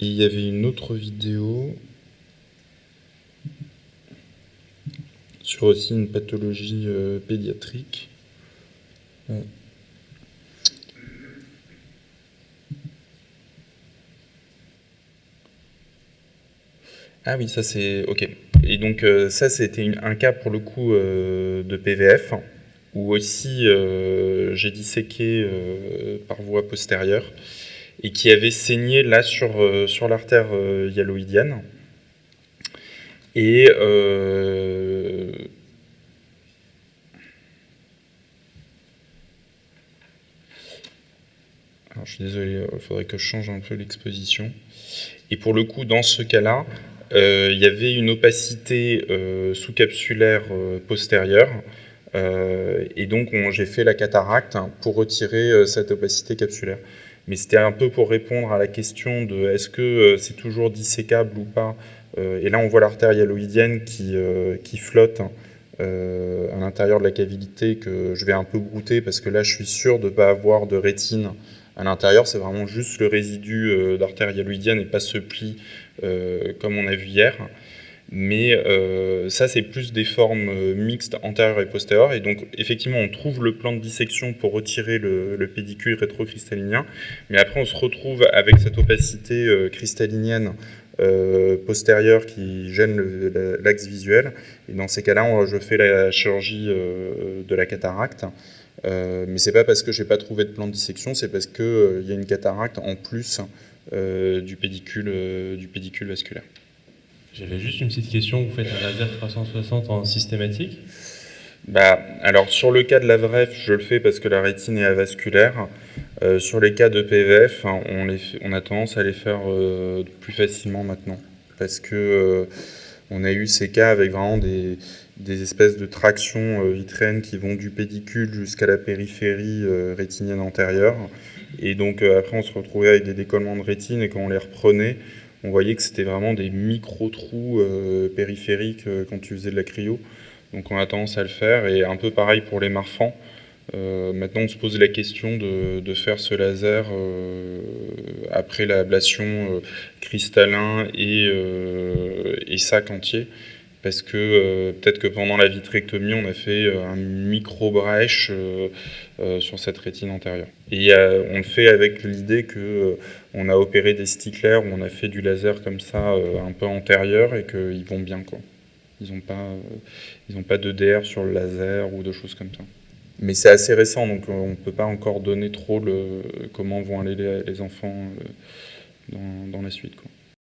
Et il y avait une autre vidéo sur aussi une pathologie pédiatrique. Ah oui, ça c'est... Ok. Et donc ça c'était un cas pour le coup de PVF, où aussi j'ai disséqué par voie postérieure, et qui avait saigné là sur l'artère hyaloïdienne. Et alors je suis désolé, il faudrait que je change un peu l'exposition. Et pour le coup, dans ce cas-là, il y avait une opacité sous-capsulaire postérieure. Et donc, j'ai fait la cataracte pour retirer cette opacité capsulaire. Mais c'était un peu pour répondre à la question de est-ce que c'est toujours dissécable ou pas. Et là, on voit l'artère hyaloïdienne qui flotte à l'intérieur de la cavité, que je vais un peu brouter parce que là, je suis sûr de ne pas avoir de rétine à l'intérieur. C'est vraiment juste le résidu d'artère hyaloïdienne et pas ce pli comme on a vu hier. Mais ça, c'est plus des formes mixtes antérieures et postérieures. Et donc, effectivement, on trouve le plan de dissection pour retirer le pédicule rétrocristallinien. Mais après, on se retrouve avec cette opacité cristallinienne postérieure qui gêne l'axe visuel. Et dans ces cas-là, je fais la chirurgie de la cataracte. Mais c'est pas parce que j'ai pas trouvé de plan de dissection, c'est parce qu'il y a une cataracte en plus du pédicule vasculaire. J'avais juste une petite question. Vous faites un laser 360 en systématique? Alors sur le cas de la VREF, je le fais parce que la rétine est avasculaire. Sur les cas de PVF, hein, on a tendance à les faire plus facilement maintenant. Parce que on a eu ces cas avec vraiment des espèces de tractions vitréennes qui vont du pédicule jusqu'à la périphérie rétinienne antérieure. Et donc après, on se retrouvait avec des décollements de rétine, et quand on les reprenait, on voyait que c'était vraiment des micro-trous périphériques quand tu faisais de la cryo. Donc on a tendance à le faire, et un peu pareil pour les Marfans. Maintenant, on se pose la question de faire ce laser après l'ablation cristallin et sac entier. Parce que peut-être que pendant la vitrectomie, on a fait un micro-brèche sur cette rétine antérieure. Et on le fait avec l'idée qu'on a opéré des sticlers, où on a fait du laser comme ça, un peu antérieur, et qu'ils vont bien, quoi. Ils n'ont pas d'EDR sur le laser ou de choses comme ça. Mais c'est assez récent, donc on ne peut pas encore donner trop comment vont aller les enfants dans la suite, quoi.